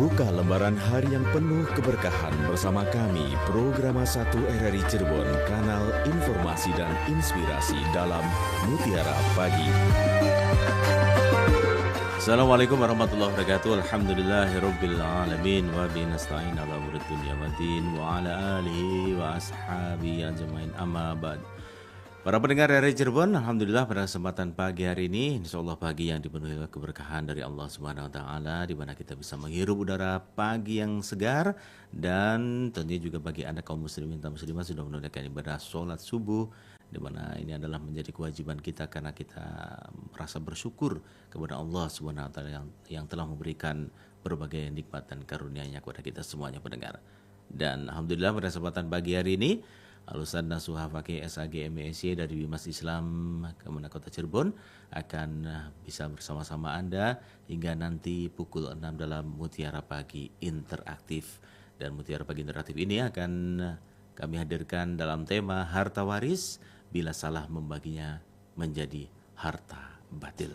Buka lembaran hari yang penuh keberkahan bersama kami, Programa 1 RRI Cirebon, kanal informasi dan inspirasi dalam Mutiara Pagi. Assalamualaikum warahmatullahi wabarakatuh. Alhamdulillahirabbil alamin wa bihi nasta'in ala umuri dunya waddin wa ala alihi wa ashabihi ajmain, amma ba'd. Para pendengar RRI Cirebon, alhamdulillah pada kesempatan pagi hari ini, insyaallah pagi yang dipenuhi keberkahan dari Allah Subhanahu wa taala, di mana kita bisa menghirup udara pagi yang segar, dan tentunya juga bagi Anda kaum muslimin dan muslimat sudah menunaikan ibadah salat subuh, di mana ini adalah menjadi kewajiban kita karena kita merasa bersyukur kepada Allah Subhanahu wa taala yang telah memberikan berbagai nikmat dan karunia-Nya kepada kita semuanya pendengar. Dan alhamdulillah pada kesempatan pagi hari ini Al-Ustaz Nasuha Fakih SAG MESY dari Bimas Islam Kemenak Kota Cirebon akan bisa bersama-sama Anda hingga nanti pukul 6 dalam Mutiara Pagi Interaktif. Dan Mutiara Pagi Interaktif ini akan kami hadirkan dalam tema harta waris bila salah membaginya menjadi harta batil.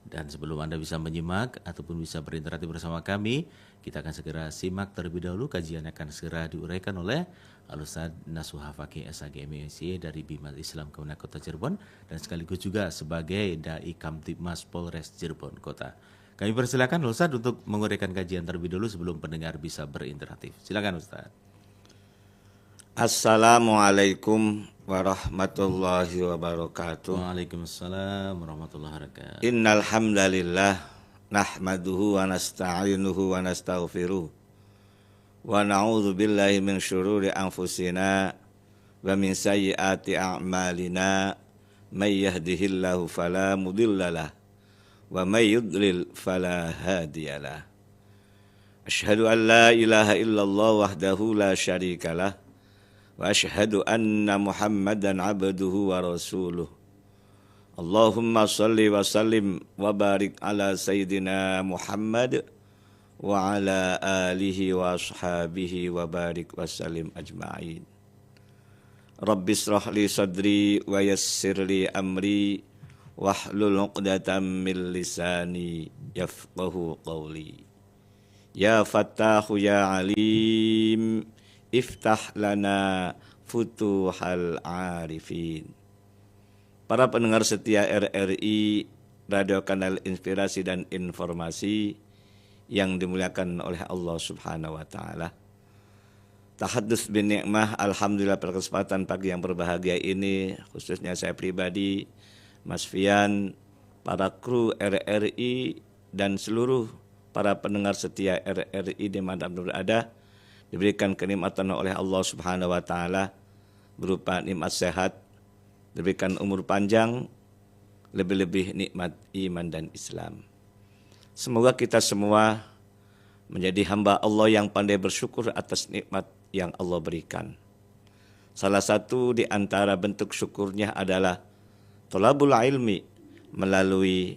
Dan sebelum Anda bisa menyimak ataupun bisa berinteraksi bersama kami, kita akan segera simak terlebih dahulu kajian akan segera diuraikan oleh Al-Ustaz Nasuha Fakih SAG MESY dari Bimas Islam Kemenak Kota Cirebon dan sekaligus juga sebagai Dai Kamtibmas Polres Cirebon Kota. Kami persilakan Ustaz untuk menguraikan kajian terlebih dahulu sebelum pendengar bisa berinteraktif. Silakan Ustaz. Assalamualaikum warahmatullahi wabarakatuh. Waalaikumsalam warahmatullahi wabarakatuh. Innal hamdalillah nahmaduhu wa nasta'inuhu wa nastaghfiruh wa na'udzu billahi min syururi anfusina wa min sayyiati a'malina may yahdihillahu fala mudhillalah wa may yudlil fala hadiyalah. Asyhadu an la ilaha illallah wahdahu la syarikalah wa asyhadu anna Muhammadan abduhu wa rasuluh. Allahumma salli wa sallim wa barik ala sayyidina Muhammad wa ala alihi wa ashabihi wa barik wa sallim ajma'in. Rabbi israh li sadri wa yassir li amri wahlul 'uqdatam min lisani yafqahu qawli. Ya Fattahu ya Alim, iftah lana futuhal arifin. Para pendengar setia RRI, Radio Kanal Inspirasi dan Informasi yang dimuliakan oleh Allah Subhanahu wa taala. Tahaddus bin ni'mah, alhamdulillah pada kesempatan pagi yang berbahagia ini, khususnya saya pribadi, Mas Fian, para kru RRI dan seluruh para pendengar setia RRI di mana berada, diberikan kenikmatan oleh Allah Subhanahu wa taala berupa nikmat sehat, diberikan umur panjang, lebih-lebih nikmat iman dan Islam. Semoga kita semua menjadi hamba Allah yang pandai bersyukur atas nikmat yang Allah berikan. Salah satu di antara bentuk syukurnya adalah thalabul ilmi melalui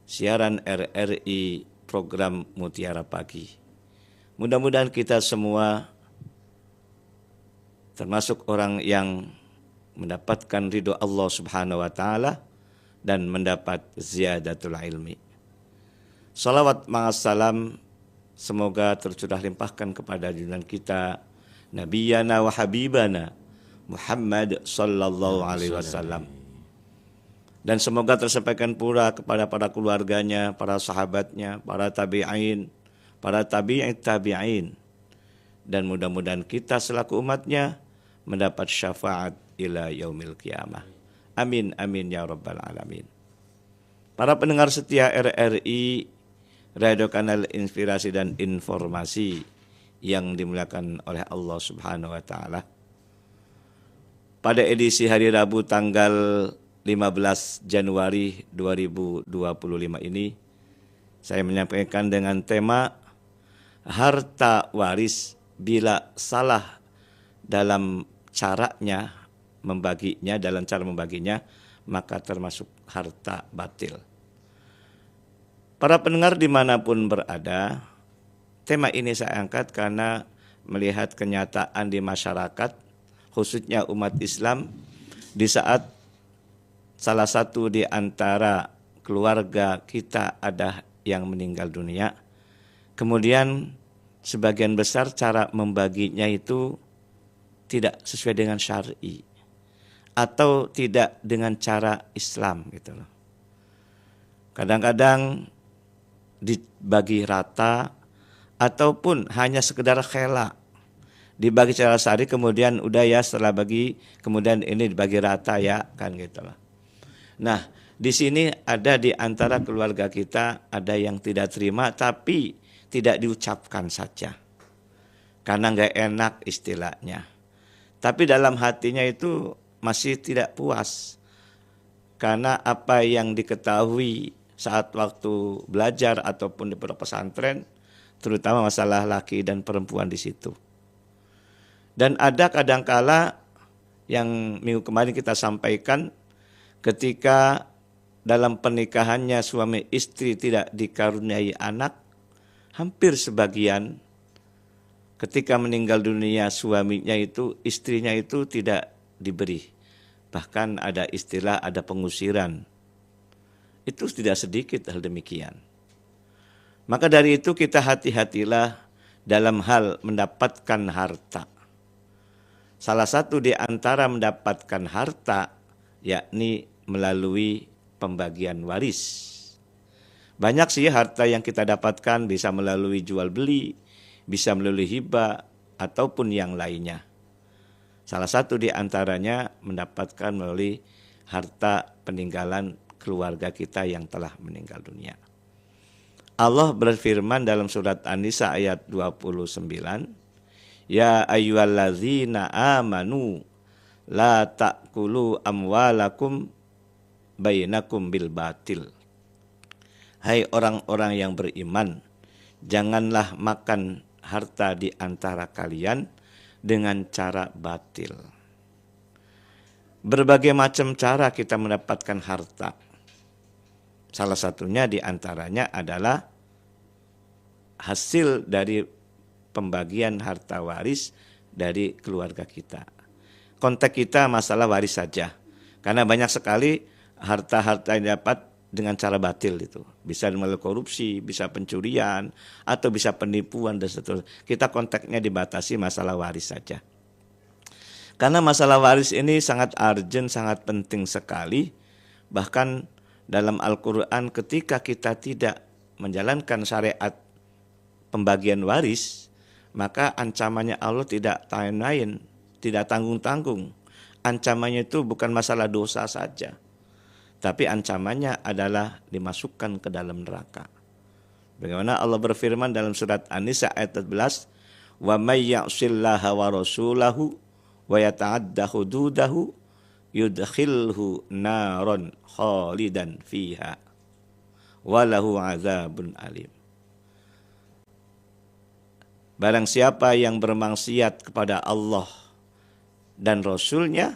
siaran RRI program Mutiara Pagi. Mudah-mudahan kita semua termasuk orang yang mendapatkan ridho Allah Subhanahu wa taala dan mendapat ziyadatul ilmi. Salawat ma'assalam semoga tercurah limpahkan kepada junjungan kita Nabiyana wa Habibana Muhammad sallallahu alaihi wasallam. Dan semoga tersampaikan pula kepada para keluarganya, para sahabatnya, para tabi'in, para tabi'in, dan mudah-mudahan kita selaku umatnya mendapat syafaat ila yaumil qiyamah. Amin amin ya rabbal alamin. Para pendengar setia RRI, Radio Kanal Inspirasi dan Informasi yang dimuliakan oleh Allah Subhanahu wa taala. Pada edisi hari Rabu tanggal 15 Januari 2025 ini, saya menyampaikan dengan tema harta waris bila salah dalam caranya membaginya, dalam cara membaginya, maka termasuk harta batil. Para pendengar dimanapun berada, tema ini saya angkat karena melihat kenyataan di masyarakat, khususnya umat Islam, di saat salah satu di antara keluarga kita ada yang meninggal dunia, Kemudian sebagian besar cara membaginya itu tidak sesuai dengan syar'i atau tidak dengan cara Islam gitu loh. Kadang-kadang dibagi rata ataupun hanya sekedar khela. Dibagi secara syar'i kemudian udah ya setelah bagi kemudian ini dibagi rata ya kan gitu loh. Nah, di sini ada di antara keluarga kita ada yang tidak terima tapi tidak diucapkan saja. Karena nggak enak istilahnya. Tapi dalam hatinya itu masih tidak puas. Karena apa yang diketahui saat waktu belajar ataupun di pondok pesantren, terutama masalah laki dan perempuan di situ. Dan ada kadangkala yang minggu kemarin kita sampaikan ketika dalam pernikahannya suami istri tidak dikaruniai anak, hampir sebagian ketika meninggal dunia suaminya itu, istrinya itu tidak diberi. Bahkan ada istilah ada pengusiran. Itu tidak sedikit hal demikian. Maka dari itu kita hati-hatilah dalam hal mendapatkan harta. Salah satu di antara mendapatkan harta yakni melalui pembagian waris. Banyak sih harta yang kita dapatkan bisa melalui jual beli, bisa melalui hibah ataupun yang lainnya. Salah satu di antaranya mendapatkan melalui harta peninggalan keluarga kita yang telah meninggal dunia. Allah berfirman dalam surat An-Nisa ayat 29, Ya ayyuhallazina amanu la ta'kulu amwalakum bainakum bil batil. Hai orang-orang yang beriman, janganlah makan harta di antara kalian dengan cara batil. Berbagai macam cara kita mendapatkan harta. Salah satunya di antaranya adalah hasil dari pembagian harta waris dari keluarga kita. Konteks kita masalah waris saja. Karena banyak sekali harta-harta yang dapat dengan cara batil itu. Bisa melalui korupsi, bisa pencurian, atau bisa penipuan dan seterusnya. Kita konteksnya dibatasi masalah waris saja. Karena masalah waris ini sangat urgent, sangat penting sekali. Bahkan dalam Al-Quran ketika kita tidak menjalankan syariat pembagian waris, maka ancamannya Allah tidak lain, tidak tanggung-tanggung. Ancamannya itu bukan masalah dosa saja, tapi ancamannya adalah dimasukkan ke dalam neraka. Bagaimana Allah berfirman dalam surat An-Nisa ayat 14, "Wa may ya'sillaha wa rasulahu wa yata'adda hududahu yudkhilhu naron khalidan fiha wa lahu 'adzabun alim." Barang siapa yang bermaksiat kepada Allah dan Rasul-Nya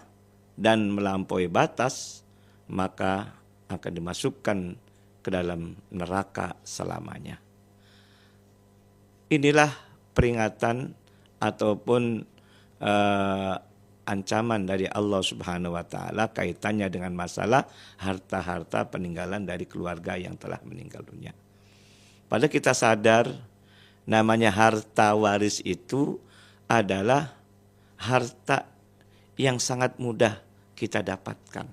dan melampaui batas, maka akan dimasukkan ke dalam neraka selamanya. Inilah peringatan ataupun ancaman dari Allah Subhanahu wa taala kaitannya dengan masalah harta-harta peninggalan dari keluarga yang telah meninggal dunia. Padahal kita sadar namanya harta waris itu adalah harta yang sangat mudah kita dapatkan.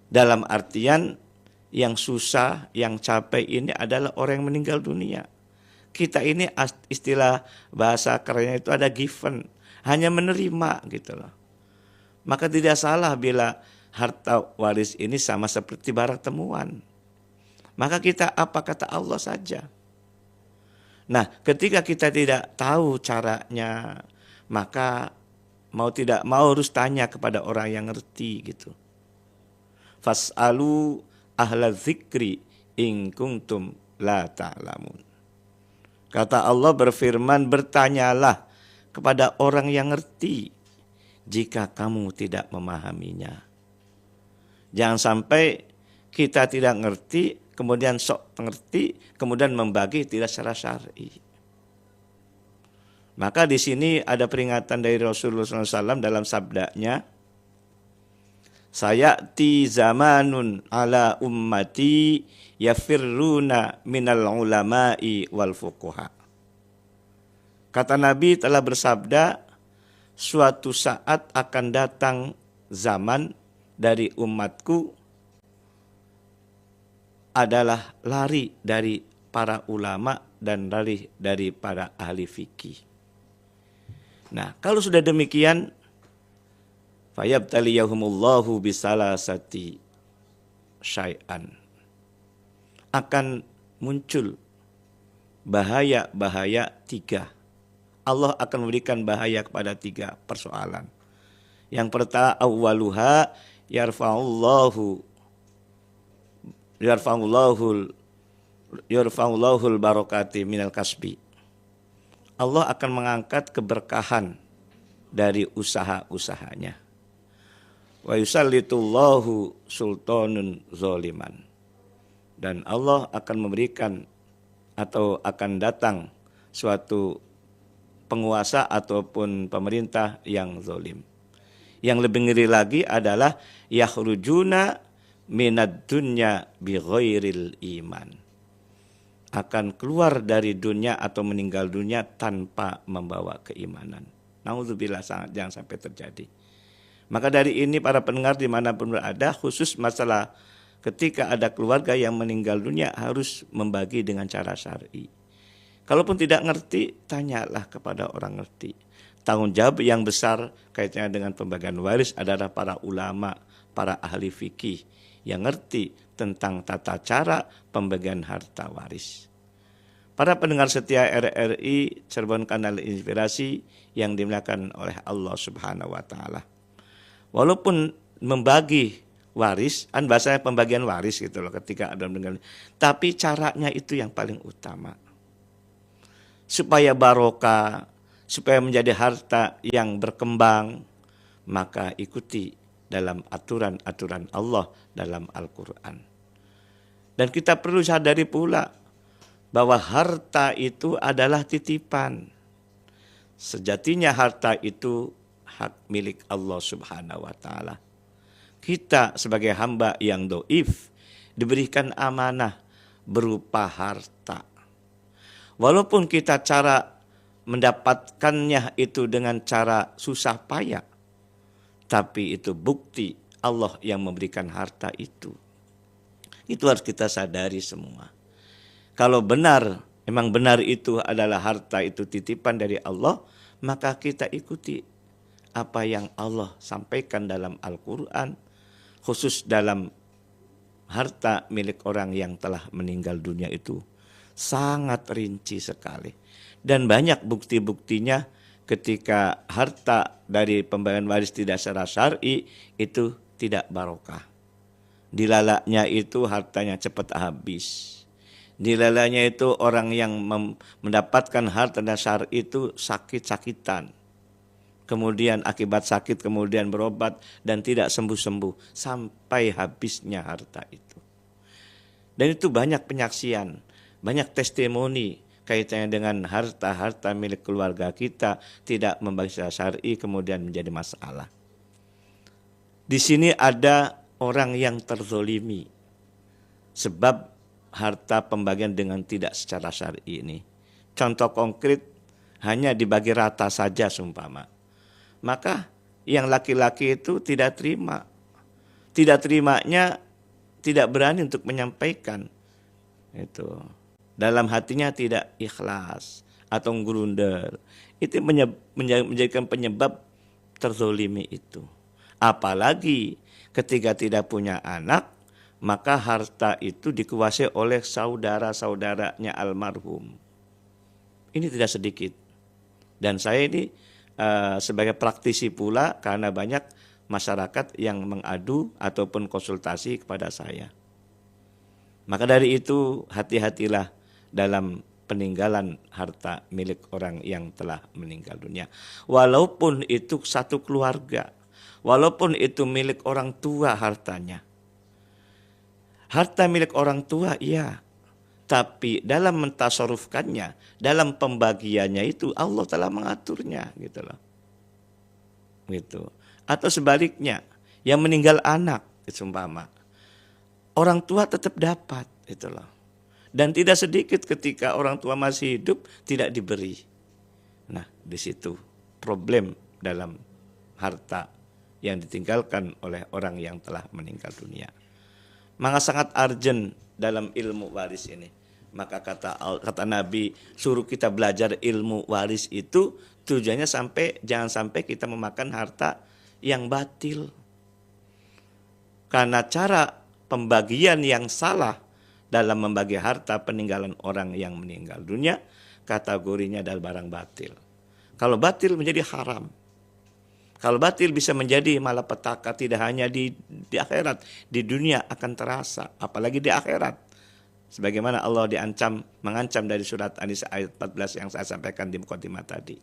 Dalam artian yang susah, yang capek ini adalah orang yang meninggal dunia. Kita ini istilah bahasa kerennya itu ada given, hanya menerima gitu loh. Maka tidak salah bila harta waris ini sama seperti barang temuan. Maka kita apa kata Allah saja. Nah, ketika kita tidak tahu caranya, maka mau tidak mau harus tanya kepada orang yang ngerti gitu. Fas'alu ahla dzikri in kuntum la ta'lamun. Kata Allah berfirman, bertanyalah kepada orang yang ngerti jika kamu tidak memahaminya. Jangan sampai kita tidak ngerti, kemudian sok mengerti, kemudian membagi tidak secara syar'i. Maka di sini ada peringatan dari Rasulullah SAW dalam sabdanya, sayati zamanun ala ummati yafirruna minal ulama'i wal fuqaha. Kata Nabi telah bersabda, suatu saat akan datang zaman dari umatku adalah lari dari para ulama dan lari dari para ahli fikih. Nah, kalau sudah demikian, fayabtaliyahumullahu bisalasati syai'an. Akan muncul bahaya-bahaya tiga. Allah akan memberikan bahaya kepada tiga persoalan. Yang pertama, awwaluha yarfa'ullahul barakati minal kasbi. Allah akan mengangkat keberkahan dari usaha-usahanya. Wa yusallitullahu sultanun zaliman. Dan Allah akan memberikan atau akan datang suatu penguasa ataupun pemerintah yang zalim. Yang lebih ngeri lagi adalah yakhrujuna minad dunya bi ghairil iman. Akan keluar dari dunia atau meninggal dunia tanpa membawa keimanan. Nauzubillah, jangan sampai terjadi. Maka dari ini para pendengar dimanapun berada, khusus masalah ketika ada keluarga yang meninggal dunia harus membagi dengan cara syar'i. Kalaupun tidak ngerti, tanyalah kepada orang ngerti. Tanggung jawab yang besar kaitannya dengan pembagian waris adalah para ulama, para ahli fikih yang ngerti tentang tata cara pembagian harta waris. Para pendengar setia RRI Cirebon Kanal Inspirasi yang dimuliakan oleh Allah Subhanahu wa taala. Walaupun membagi waris, bahasanya pembagian waris gitu loh ketika ada meninggal. Tapi caranya itu yang paling utama. Supaya barokah, supaya menjadi harta yang berkembang, maka ikuti dalam aturan-aturan Allah dalam Al-Quran. Dan kita perlu sadari pula bahwa harta itu adalah titipan. Sejatinya harta itu hak milik Allah Subhanahu wa taala. Kita sebagai hamba yang dhaif diberikan amanah berupa harta. Walaupun kita cara mendapatkannya itu dengan cara susah payah, tapi itu bukti Allah yang memberikan harta itu. Itu harus kita sadari semua. Kalau benar, memang benar itu adalah harta itu titipan dari Allah, maka kita ikuti apa yang Allah sampaikan dalam Al-Quran, khusus dalam harta milik orang yang telah meninggal dunia itu. Sangat rinci sekali. Dan banyak bukti-buktinya ketika harta dari pembagian waris tidak secara syar'i itu tidak barokah. Dilalaknya itu hartanya cepat habis. Dilalaknya itu orang yang mendapatkan harta dan syar'i itu sakit-sakitan. Kemudian akibat sakit kemudian berobat dan tidak sembuh-sembuh sampai habisnya harta itu. Dan itu banyak penyaksian. Banyak testimoni kaitannya dengan harta-harta milik keluarga kita tidak membagi secara syar'i kemudian menjadi masalah. Di sini ada orang yang terzolimi sebab harta pembagian dengan tidak secara syar'i ini. Contoh konkret hanya dibagi rata saja seumpama. Maka yang laki-laki itu tidak terima. Tidak terimanya tidak berani untuk menyampaikan. Itu. Dalam hatinya tidak ikhlas atau ngurundel. Itu menjadikan penyebab terzolimi itu. Apalagi ketika tidak punya anak, maka harta itu dikuasai oleh saudara-saudaranya almarhum. Ini tidak sedikit. Dan saya ini sebagai praktisi pula karena banyak masyarakat yang mengadu ataupun konsultasi kepada saya. Maka dari itu hati-hatilah dalam peninggalan harta milik orang yang telah meninggal dunia. Walaupun itu satu keluarga, walaupun itu milik orang tua hartanya. Harta milik orang tua iya, tapi dalam mentasarufkannya, dalam pembagiannya itu Allah telah mengaturnya gitu loh. Gitu. Atau sebaliknya, yang meninggal anak, umpama. Orang tua tetap dapat, itu loh. Dan tidak sedikit ketika orang tua masih hidup tidak diberi. Nah, di situ problem dalam harta yang ditinggalkan oleh orang yang telah meninggal dunia. Maka sangat urgent dalam ilmu waris ini. Maka kata Nabi, suruh kita belajar ilmu waris itu tujuannya jangan sampai kita memakan harta yang batil. Karena cara pembagian yang salah dalam membagi harta peninggalan orang yang meninggal dunia, kategorinya adalah barang batil. Kalau batil menjadi haram. Kalau batil bisa menjadi malapetaka tidak hanya di akhirat, di dunia akan terasa, apalagi di akhirat. Sebagaimana Allah mengancam dari surat An-Nisa ayat 14 yang saya sampaikan di mukadimah tadi.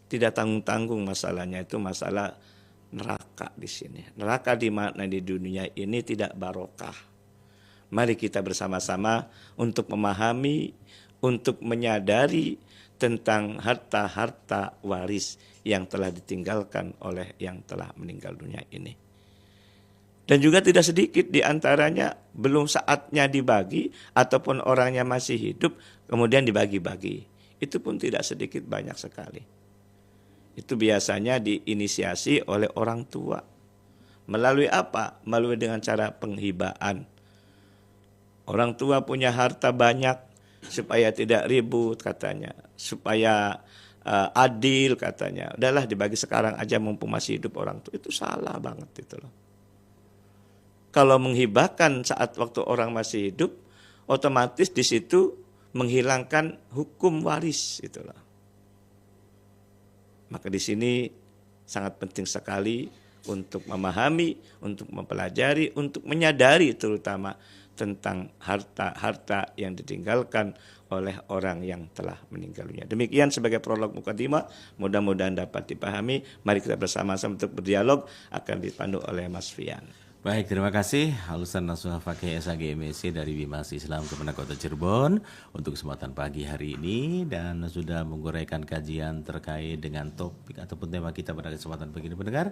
Tidak tanggung-tanggung masalahnya, itu masalah neraka di sini. Neraka di mana di dunia ini tidak barokah. Mari kita bersama-sama untuk memahami, untuk menyadari tentang harta-harta waris yang telah ditinggalkan oleh yang telah meninggal dunia ini. Dan juga tidak sedikit di antaranya belum saatnya dibagi ataupun orangnya masih hidup kemudian dibagi-bagi. Itu pun tidak sedikit, banyak sekali. Itu biasanya diinisiasi oleh orang tua. Melalui apa? Melalui dengan cara penghibaan. Orang tua punya harta banyak supaya tidak ribut katanya. Supaya adil katanya. Udahlah dibagi sekarang aja mumpung masih hidup orang tua. Itu salah banget itu loh. Kalau menghibahkan saat waktu orang masih hidup, otomatis di situ menghilangkan hukum waris itulah. Maka di sini sangat penting sekali untuk memahami, untuk mempelajari, untuk menyadari terutama tentang harta-harta yang ditinggalkan oleh orang yang telah meninggal dunia. Demikian sebagai prolog mukadimah, mudah-mudahan dapat dipahami. Mari kita bersama-sama untuk berdialog, akan dipandu oleh Mas Fian. Baik, terima kasih Halusan Nasuha Fakih SAG MSc dari Bimas Islam Kemenak Kota Cirebon untuk kesempatan pagi hari ini dan sudah menguraikan kajian terkait dengan topik ataupun tema kita pada kesempatan pagi ini pendengar.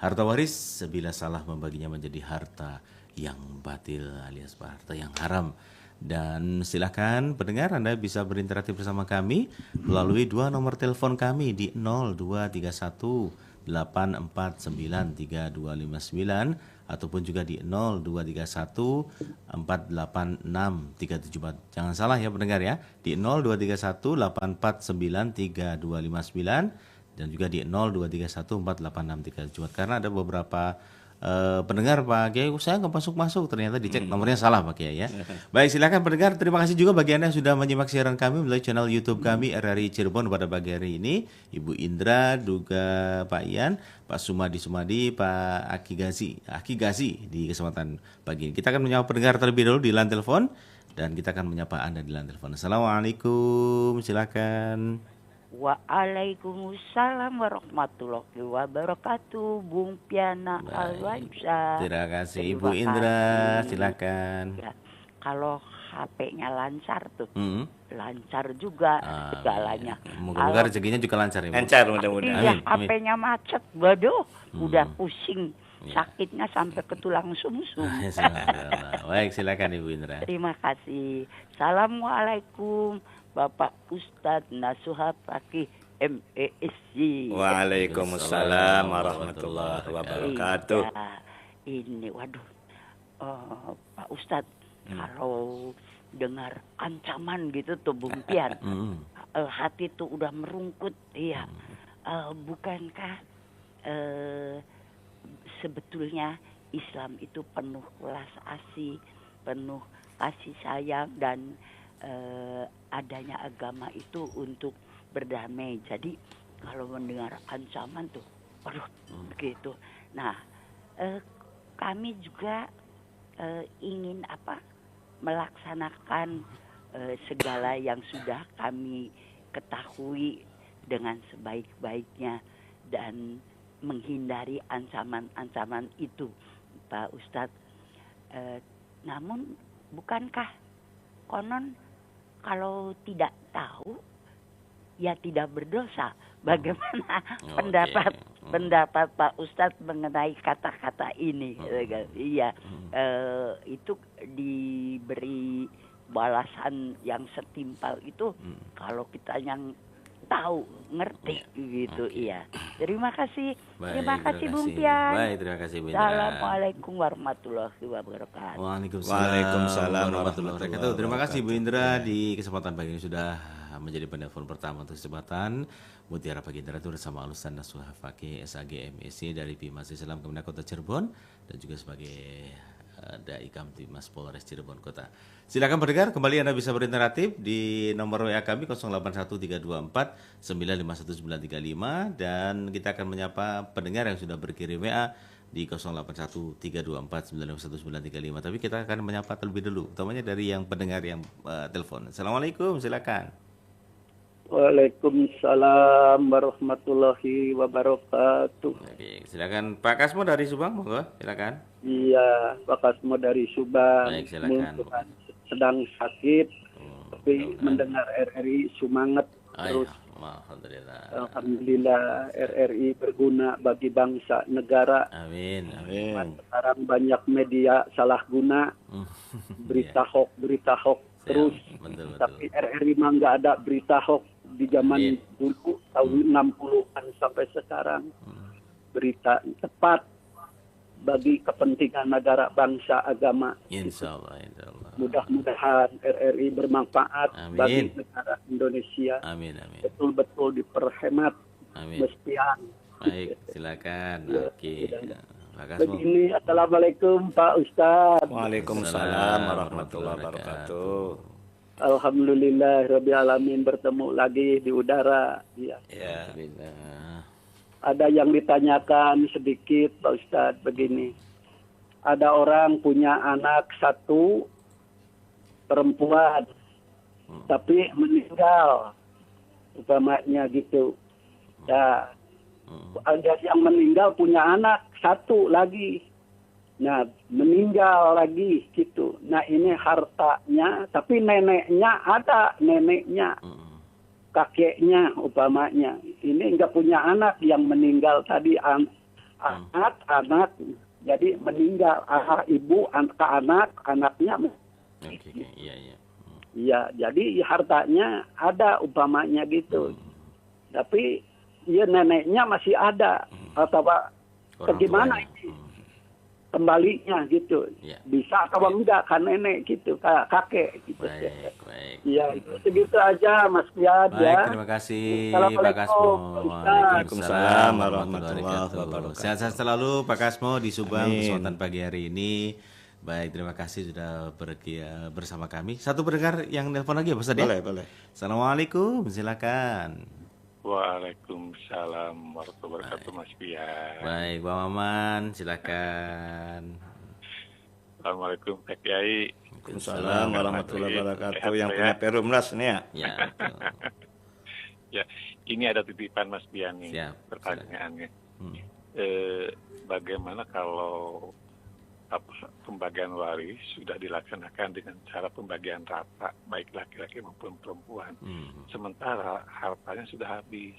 Harta waris bila salah membaginya menjadi harta yang batil alias harta yang haram. Dan silakan pendengar Anda bisa berinteraksi bersama kami melalui dua nomor telepon kami di 0231 8493259 ataupun juga di 0231 486 374. Jangan salah ya pendengar ya, di 0231 849 3259 dan juga di 0231 486 374. Karena ada beberapa pendengar Pak Kiai, saya nggak masuk, ternyata dicek nomornya salah Pak Kiai ya. Baik, silakan pendengar. Terima kasih juga bagi Anda yang sudah menyimak siaran kami melalui channel YouTube kami RRI Cirebon pada pagi hari ini. Ibu Indra, juga Pak Ian, Pak Sumadi, Pak Aki Gazi di kesempatan pagi ini. Kita akan menyapa pendengar terlebih dahulu di line telepon dan kita akan menyapa Anda di line telepon. Assalamualaikum, silakan. Waalaikumsalam warahmatullahi wabarakatuh, Bung Piana Alwansyah. Terima kasih Ibu Indra, silakan. Ya, kalau HP-nya lancar tuh, lancar juga segalanya. Moga-moga rezekinya juga lancar ya. Lancar mudah-mudahan. Iya, HP-nya macet, waduh, udah pusing. Sakitnya sampai ke tulang sumsum. Baik, silakan Ibu Indra. Terima kasih. Assalamualaikum Bapak Ustadz Nasuha Fakih MESC. Waalaikumsalam warahmatullahi wabarakatuh. Iya, ini waduh, Pak Ustadz, kalau dengar ancaman gitu tuh Bung Pian, hati tuh udah merungkut. Iya, bukankah sebetulnya Islam itu penuh welas asih, penuh kasih sayang, dan adanya agama itu untuk berdamai. Jadi kalau mendengar ancaman tuh, waduh, begitu. Nah, kami juga ingin melaksanakan segala yang sudah kami ketahui dengan sebaik-baiknya dan menghindari ancaman-ancaman itu, Pak Ustadz. Namun bukankah konon kalau tidak tahu ya tidak berdosa? Bagaimana pendapat pendapat Pak Ustadz mengenai kata-kata ini. Iya, itu diberi balasan yang setimpal itu kalau kita yang tahu, ngerti gitu. Iya. Terima kasih. Terima kasih Bung Pian. Baik, terima kasih Bu Indra. Assalamualaikum warahmatullahi wabarakatuh. Waalaikumsalam warahmatullahi wabarakatuh. Terima kasih Bu Indra di kesempatan pagi ini sudah menjadi penelpon pertama untuk kesempatan Mutiara Pagi Indra itu bersama Alusan Nasuha Fakih SAG MSc dari Bimas Islam Kemenak Kota Cirebon dan juga sebagai Dai Kamtibmas Polres Cirebon Kota. Silakan pendengar, kembali Anda bisa berinteraksi di nomor WA kami 081324 951935 dan kita akan menyapa pendengar yang sudah berkirim WA di 081324 951935. Tapi kita akan menyapa terlebih dulu, utamanya dari yang pendengar yang telepon. Assalamualaikum, silakan. Waalaikumsalam warahmatullahi wabarakatuh. Oke, silakan Pak Kasmo dari Subang, monggo, silakan. Iya, Pak Kasmo dari Subang. Baik, silakan. Sedang sakit, tapi mendengar RRI semangat terus. Ya, alhamdulillah. Alhamdulillah RRI berguna bagi bangsa negara. Amin. Sekarang banyak media salah guna, berita hoax terus. Betul. Tapi RRI mah nggak ada berita hoax di zaman dulu tahun 60-an sampai sekarang. Berita tepat bagi kepentingan negara, bangsa, agama. Insya Allah. Mudah-mudahan RRI bermanfaat bagi negara Indonesia. Amin. Betul-betul diperhemat. Amin. Mestian. Baik, silakan. Oke. Begini, Assalamualaikum Pak Ustadz. Waalaikumsalam warahmatullahi wabarakatuh. Alhamdulillah Rabbil Alamin, bertemu lagi di udara. Ya. Alhamdulillah. Ada yang ditanyakan sedikit Pak Ustadz, begini. Ada orang punya anak satu perempuan, tapi meninggal, umpamanya gitu. Ya, ada yang meninggal punya anak satu lagi. Nah, meninggal lagi gitu. Nah, ini hartanya, tapi neneknya ada, kakeknya umpamanya. Ini enggak punya anak yang meninggal tadi, anak, jadi meninggal, ibu ke anak, anaknya. Iya, jadi hartanya ada umpamanya gitu. Tapi ya neneknya masih ada, atau bagaimana ini? Kembalinya gitu, bisa atau enggak kan nenek gitu, kakek gitu. Baik. Iya, segitu aja Mas Pian. Baik, terima kasih Pak Kasmo. Waalaikumsalam warahmatullahi wabarakatuh. Sehat-sehat selalu Pak Kasmo di Subang kesempatan pagi hari ini. Baik, terima kasih sudah bersama kami. Satu pendengar yang nelpon lagi ya Pak Ustadz ya? Boleh. Assalamualaikum, silakan. Waalaikumsalam warahmatullahi wabarakatuh Mas Pian. Baik, Bang Maman, silakan. Assalamualaikum Pak Kiai. Waalaikumsalam warahmatullahi wabarakatuh. Yang punya Perumnas nih ya. Ya, ini ada titipan Mas Pian nih. Siap, pertanyaannya. Bagaimana kalau pembagian waris sudah dilaksanakan dengan cara pembagian rata, baik laki-laki maupun perempuan. Sementara hartanya sudah habis.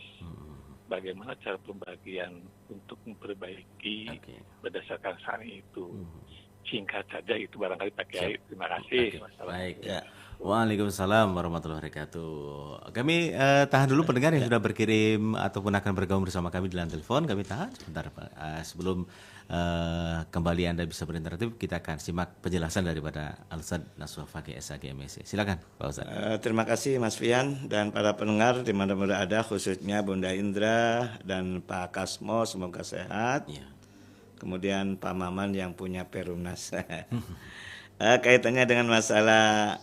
Bagaimana cara pembagian untuk memperbaiki berdasarkan syari itu? Singkat saja itu barangkali Pak Kiai. Terima kasih. Baik. Ya. Waalaikumsalam warahmatullahi wabarakatuh. Kami tahan dulu pendengar yang sudah berkirim ataupun akan bergabung bersama kami di line telepon. Kami tahan sebentar Pak. Sebelum kembali Anda bisa berinteraksi, kita akan simak penjelasan daripada Al-Ustadz Nasuha Fakih SAG MSc. Silakan Pak Ustadz. Terima kasih Mas Pian dan para pendengar di mana-mana ada, khususnya Bunda Indra dan Pak Kasmo, semoga sehat. Kemudian Pak Maman yang punya Perumnas. Kaitannya dengan masalah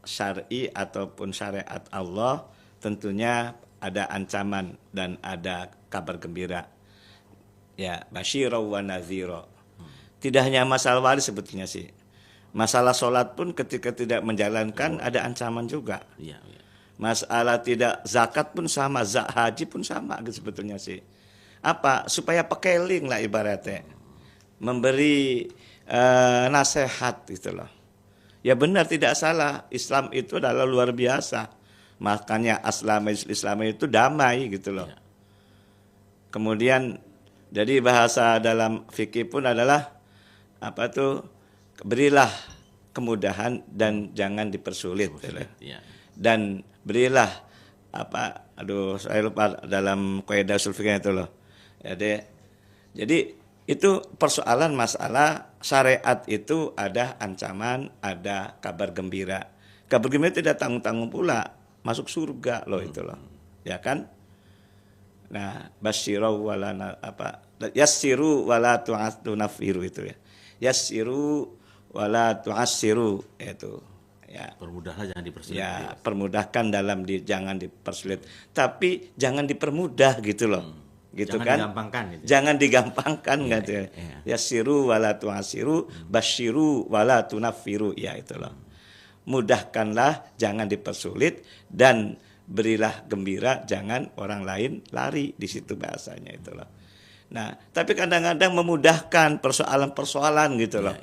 syar'i ataupun syariat Allah, tentunya ada ancaman dan ada kabar gembira. Ya, basyira wa nadhira. Tidak hanya masalah waris sebetulnya sih. Masalah sholat pun ketika tidak menjalankan ada ancaman juga. Masalah tidak zakat pun sama, haji pun sama sebetulnya sih. Apa? Supaya pekeling lah ibaratnya. Memberi nasihat gitu loh. Ya benar, tidak salah. Islam itu adalah luar biasa. Makanya Islam itu damai gitu loh. Kemudian jadi bahasa dalam fikih pun adalah apa tuh, berilah kemudahan dan jangan dipersulit. Ya. Dan berilah saya lupa dalam kaidah ushul fikih itu loh. Jadi itu persoalan masalah syariat itu ada ancaman, ada kabar gembira. Kabar gembira tidak tanggung-tanggung pula, masuk surga loh itu loh. Ya kan? Nah, basyiru wala yassiru wala tu'nafiru itu ya. Yassiru wala tu'assiru itu. Ya. Permudahlah, jangan dipersulit. Ya, permudahkan jangan dipersulit. Tapi jangan dipermudah gitu loh. Gitu jangan kan? digampangkan gitu. Jangan digampangkan gitu ya. Yassiru wala tu'assiru, basyiru wala tunafiru, ya itu loh. Mudahkanlah, jangan dipersulit, dan berilah gembira, jangan orang lain lari, di situ bahasanya itu loh. Nah, tapi kadang-kadang memudahkan persoalan-persoalan gitu loh.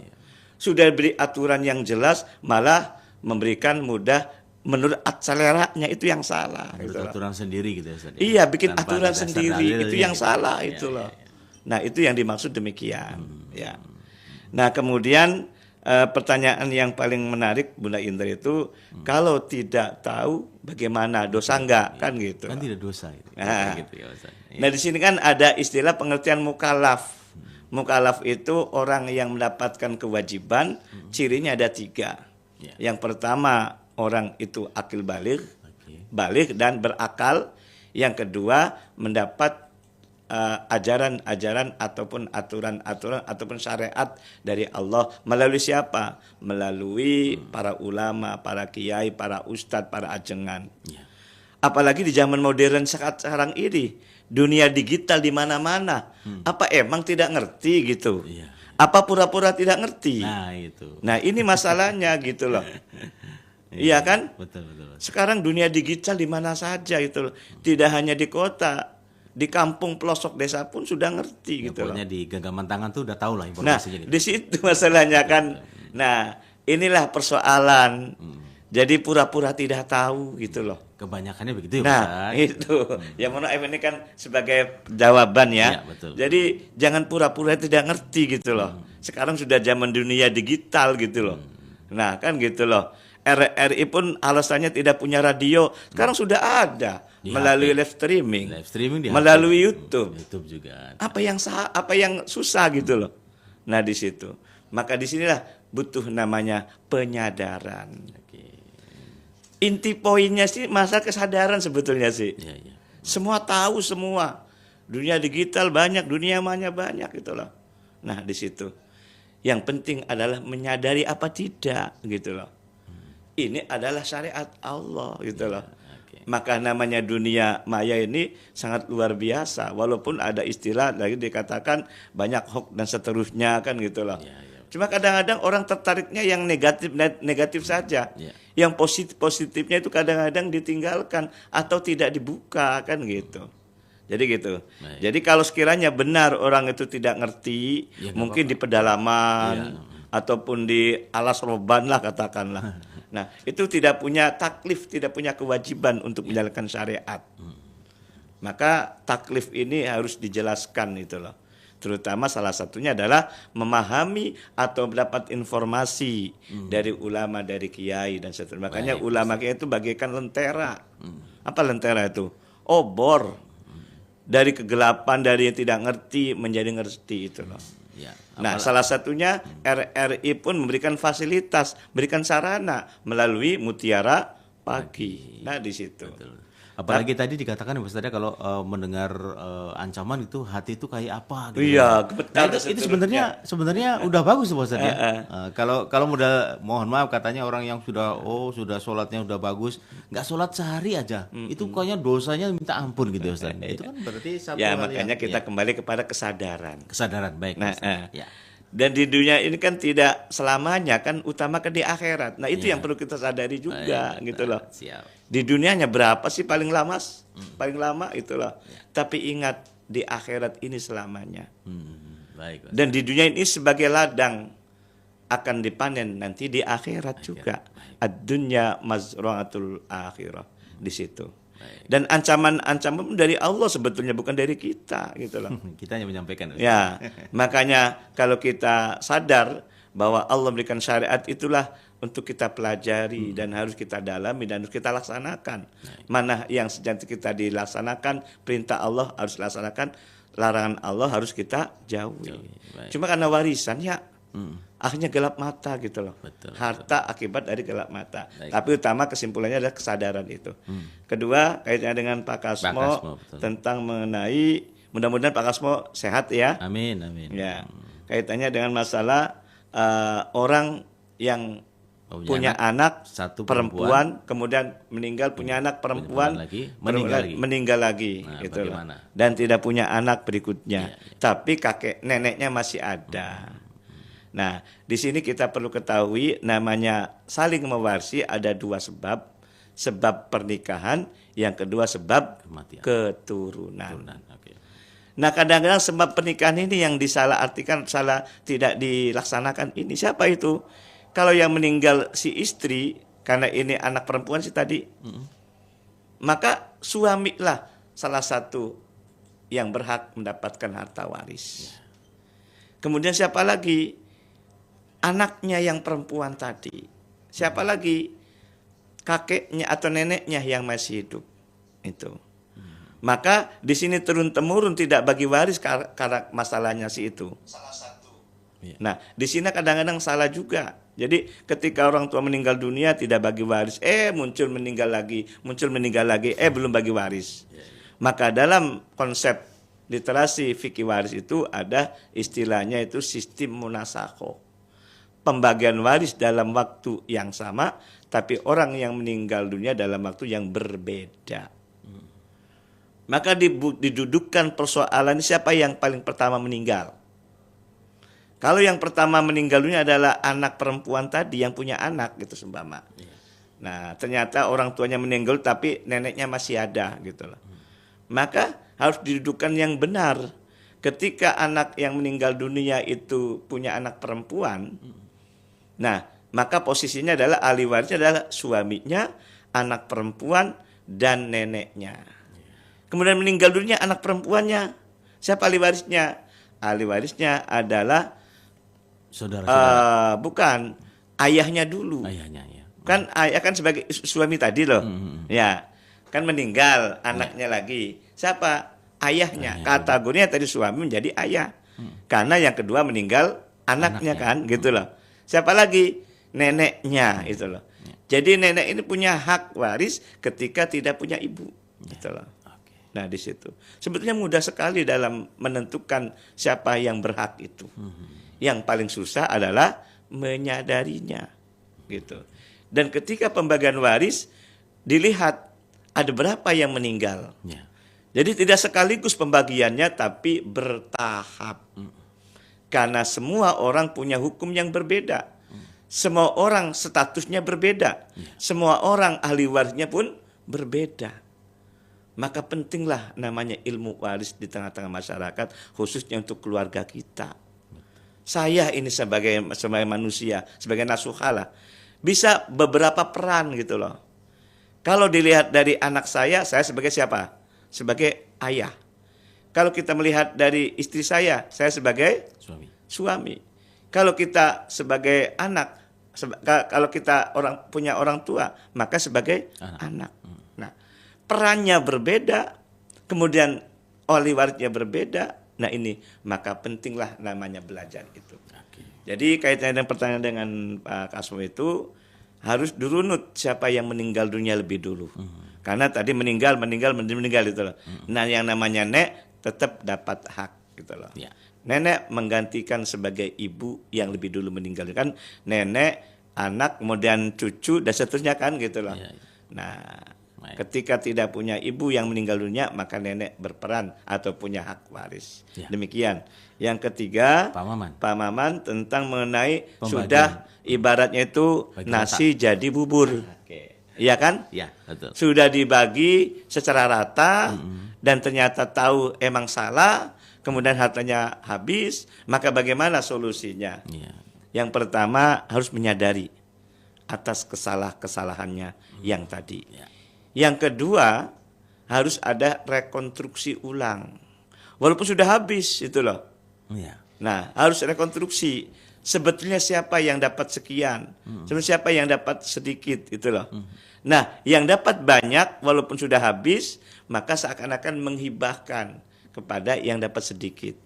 Sudah beri aturan yang jelas, malah memberikan mudah menurut seleranya, itu yang salah. Menurut gitu aturan sendiri gitu ya, Ustaz. Iya, bikin Tanpa aturan dasar sendiri, dalilnya itu yang gitu. salah itu loh. Nah, itu yang dimaksud demikian. Ya. Nah, kemudian pertanyaan yang paling menarik Bunda Indra itu, kalau tidak tahu bagaimana, dosa enggak kan gitu. Kan tidak dosa gitu. Nah, Gitu ya, Ustaz. nah di sini kan ada istilah pengertian mukallaf. Mukallaf itu orang yang mendapatkan kewajiban, cirinya ada 3. Ya. Yang pertama, orang itu akil baligh, Oke. balik dan berakal. Yang kedua, mendapat ajaran-ajaran ataupun aturan-aturan ataupun syariat dari Allah melalui siapa? Melalui para ulama, para kiai, para ustadz, para ajengan. Ya. Apalagi di zaman modern sekarang ini, dunia digital di mana-mana. Apa emang tidak ngerti gitu? Iya. Apa pura-pura tidak ngerti? Nah, itu. Nah, ini masalahnya gitu loh. Iya kan? Betul. Sekarang dunia digital di mana saja itu loh. Tidak hanya di kota, di kampung pelosok desa pun sudah ngerti gitu loh. Pokoknya di genggaman tangan tuh udah tahu lah Nah, informasinya gitu. di situ masalahnya kan. Nah, inilah persoalan. Jadi pura-pura tidak tahu gitu loh. Kebanyakannya begitu ya, Nah, Ustaz. itu. Ya mohon maaf, ini kan sebagai jawaban ya. Iya, betul. Jadi jangan pura-pura tidak ngerti gitu loh. Sekarang sudah zaman dunia digital gitu loh. Nah, kan gitu loh. RRI pun alasannya tidak punya radio, sekarang sudah ada Di melalui HP. live streaming. Live streaming di melalui HP. YouTube. YouTube juga. Apa yang susah gitu loh. Nah, di situ. Maka disinilah butuh namanya penyadaran. Oke. Inti poinnya sih masa kesadaran sebetulnya sih. Iya. Semua tahu semua. Dunia digital banyak, dunia maya banyak gitu loh. Nah, di situ. Yang penting adalah menyadari apa tidak gitu loh. Ini adalah syariat Allah gitu loh. Oke. Maka namanya dunia maya ini sangat luar biasa. Walaupun ada istilah lagi dikatakan banyak hoax dan seterusnya kan gitu loh. Iya. Cuma kadang-kadang orang tertariknya yang negatif saja. Iya. Yang positifnya itu kadang-kadang ditinggalkan atau tidak dibuka kan gitu. Jadi gitu. Baik. Jadi kalau sekiranya benar orang itu tidak ngerti, Ya, nggak mungkin apa-apa. di pedalaman ataupun di alas roban lah katakanlah. Nah, itu tidak punya taklif, tidak punya kewajiban untuk menjalankan syariat. Maka taklif ini harus dijelaskan itu loh. Terutama salah satunya adalah memahami atau mendapat informasi dari ulama, dari kiai dan seterusnya. Makanya Baik, ulama kiai itu bagaikan lentera. Apa lentera itu? Obor. Dari kegelapan, dari yang tidak ngerti menjadi ngerti itu loh. Ya. Nah, salah satunya RRI pun memberikan fasilitas, memberikan sarana melalui Mutiara Pagi. Nah, di situ. Apalagi tadi dikatakan ya Ustaz, kalau mendengar ancaman itu hati itu kayak apa gitu. Iya, Nah, gemetar. itu sebenarnya udah bagus Ustaz ya. Kalau modal, mohon maaf, katanya orang yang sudah sholatnya udah bagus, nggak sholat sehari aja, itu kayaknya dosanya minta ampun gitu Ustaz. Itu kan berarti satu Ya, hal makanya yang, kita kembali kepada kesadaran. kesadaran baik. Nah, Ustaz. Ya. Dan di dunia ini kan tidak selamanya, kan utamakan di akhirat. Nah, itu yang perlu kita sadari juga Baik, gitu loh. Siap. Di dunianya berapa sih paling lama? Paling lama itulah. Tapi ingat, di akhirat ini selamanya. Baik. Ustaz. Dan di dunia ini sebagai ladang akan dipanen nanti di akhirat juga. Ad-dunya mazra'atul akhirah, di situ. Dan ancaman-ancaman dari Allah sebetulnya, bukan dari kita gitu loh. Kita hanya menyampaikan. Ya, makanya kalau kita sadar bahwa Allah memberikan syariat, itulah untuk kita pelajari dan harus kita dalami dan harus kita laksanakan. Mana yang sejati kita dilaksanakan, perintah Allah harus laksanakan, larangan Allah harus kita jauhi. Baik. Cuma karena warisan ya akhirnya gelap mata gitu loh. Betul, Harta akibat dari gelap mata. Baik. Tapi utama kesimpulannya adalah kesadaran itu. Kedua, kaitannya dengan Pak Kasmo, betul. tentang mengenai, mudah-mudahan Pak Kasmo sehat ya. Amin, amin. Ya, kaitannya dengan masalah orang yang punya anak satu perempuan, kemudian meninggal, punya anak perempuan, lagi, meninggal lagi Nah, gitu loh. bagaimana? Dan tidak punya anak berikutnya. Tapi kakek neneknya masih ada. Nah, di sini kita perlu ketahui namanya saling mewarisi ada dua sebab. Sebab pernikahan, yang kedua sebab Kematian. keturunan. Oke. Nah, kadang-kadang sebab pernikahan ini yang disalahartikan, salah tidak dilaksanakan ini. Siapa itu? Kalau yang meninggal si istri, karena ini anak perempuan sih tadi, maka suamilah salah satu yang berhak mendapatkan harta waris. Kemudian siapa lagi? Anaknya yang perempuan tadi. Siapa lagi? Kakeknya atau neneknya yang masih hidup. Itu. Maka di sini turun-temurun tidak bagi waris karena masalahnya si itu. Salah satu. Nah, di sini kadang-kadang salah juga. Jadi ketika orang tua meninggal dunia tidak bagi waris, muncul meninggal lagi, belum bagi waris. Maka dalam konsep literasi fikih waris itu ada istilahnya itu sistem munasakho. Pembagian waris dalam waktu yang sama, tapi orang yang meninggal dunia dalam waktu yang berbeda. Maka didudukkan persoalan siapa yang paling pertama meninggal. Kalau yang pertama meninggal dunia adalah anak perempuan tadi yang punya anak gitu seumpama. Nah, ternyata orang tuanya meninggal tapi neneknya masih ada gitu loh. Maka harus didudukkan yang benar. Ketika anak yang meninggal dunia itu punya anak perempuan, nah, maka posisinya adalah ahli warisnya adalah suaminya, anak perempuan, dan neneknya. Kemudian meninggal dunia anak perempuannya. Siapa ahli warisnya? Ahli warisnya adalah saudara-saudara. Bukan, ayahnya dulu. Ayahnya ya. Kan ayah kan sebagai suami tadi loh. Ya, kan meninggal anaknya lagi. Siapa? Ayahnya. Kategorinya tadi suami menjadi ayah. Karena yang kedua meninggal anaknya kan, gitu loh. Siapa lagi? Neneknya itu loh. Jadi nenek ini punya hak waris ketika tidak punya ibu. Gitu loh. Nah, di situ. Sebetulnya mudah sekali dalam menentukan siapa yang berhak itu. Yang paling susah adalah menyadarinya. Gitu. Dan ketika pembagian waris dilihat ada berapa yang meninggal. Jadi tidak sekaligus pembagiannya tapi bertahap. Karena semua orang punya hukum yang berbeda. Semua orang statusnya berbeda. Semua orang ahli warisnya pun berbeda. Maka pentinglah namanya ilmu waris di tengah-tengah masyarakat, khususnya untuk keluarga kita. Saya ini sebagai manusia, sebagai nasuhalah, bisa beberapa peran gitu loh. Kalau dilihat dari anak saya sebagai siapa? Sebagai ayah. Kalau kita melihat dari istri saya sebagai suami. Kalau kita sebagai anak, kalau kita punya orang tua, maka sebagai anak. Nah, perannya berbeda, kemudian ahli warisnya berbeda. Nah ini, maka pentinglah namanya belajar itu. Jadi kaitannya dengan pertanyaan dengan Pak Kasmo itu harus dirunut siapa yang meninggal dunia lebih dulu. Karena tadi meninggal itu loh. Nah yang namanya nek tetap dapat hak gitu loh. Nenek menggantikan sebagai ibu yang lebih dulu meninggal kan, nenek, anak, kemudian cucu dan seterusnya kan gitu loh. Nah, ketika tidak punya ibu yang meninggal dunia, maka nenek berperan atau punya hak waris. Demikian. Yang ketiga, Pak Maman tentang mengenai pembagian. Sudah ibaratnya itu nasi jadi bubur. Iya kan? Iya, betul. Sudah dibagi secara rata dan ternyata tahu emang salah, kemudian hartanya habis, maka bagaimana solusinya? Yang pertama harus menyadari atas kesalahannya yang tadi. Yang kedua harus ada rekonstruksi ulang. Walaupun sudah habis itu loh. Iya. Nah, harus rekonstruksi. Sebetulnya siapa yang dapat sekian? Sebetulnya siapa yang dapat sedikit itu loh. Nah, yang dapat banyak walaupun sudah habis, maka seakan-akan menghibahkan kepada yang dapat sedikit.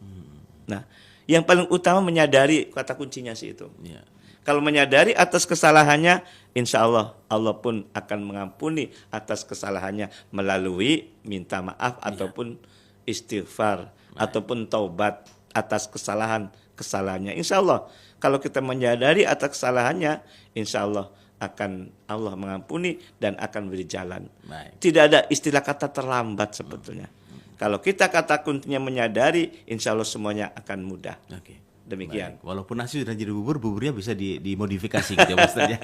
Nah, yang paling utama menyadari, kata kuncinya sih itu. Iya. Kalau menyadari atas kesalahannya, insya Allah Allah pun akan mengampuni atas kesalahannya melalui minta maaf ataupun istighfar ataupun taubat atas kesalahannya. Insya Allah kalau kita menyadari atas kesalahannya, insya Allah akan Allah mengampuni dan akan beri jalan. Baik. Tidak ada istilah kata terlambat sebetulnya. Kalau kita kata kuncinya menyadari, insya Allah semuanya akan mudah. Oke. Demikian. Baik. Walaupun nasi sudah jadi bubur, buburnya bisa dimodifikasi gitu ya Pak Ustadz ya.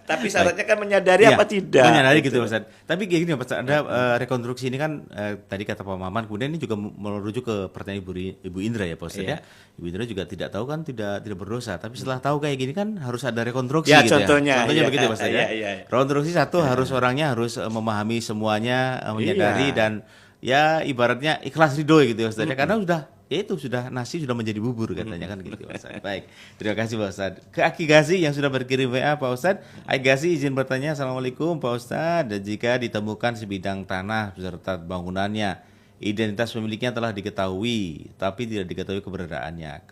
Tapi syaratnya kan menyadari Iya, apa tidak. menyadari gitu Pak Ustadz. Tapi kayak gini Pak Ustadz, ada rekonstruksi ini kan tadi kata Pak Maman, kemudian ini juga merujuk ke pertanyaan Ibu Indra ya Pak Ustadz Iya. ya. Ibu Indra juga tidak tahu kan tidak berdosa, tapi setelah tahu kayak gini kan harus ada rekonstruksi Ya, gitu contohnya, ya. Contohnya iya, begitu Pak Ustadz ya. iya. Rekonstruksi satu harus orangnya harus memahami semuanya, menyadari Iya. dan ya ibaratnya ikhlas ridho gitu ya Ustadz ya. Karena sudah nasi sudah menjadi bubur katanya kan gitu Pak Ustadz. Baik, terima kasih Pak Ustadz. Ke Aki Gazi yang sudah berkirim WA Pak Ustadz. Aki Gazi izin bertanya, Assalamualaikum Pak Ustadz. Dan jika ditemukan sebidang tanah beserta bangunannya, identitas pemiliknya telah diketahui, tapi tidak diketahui keberadaannya,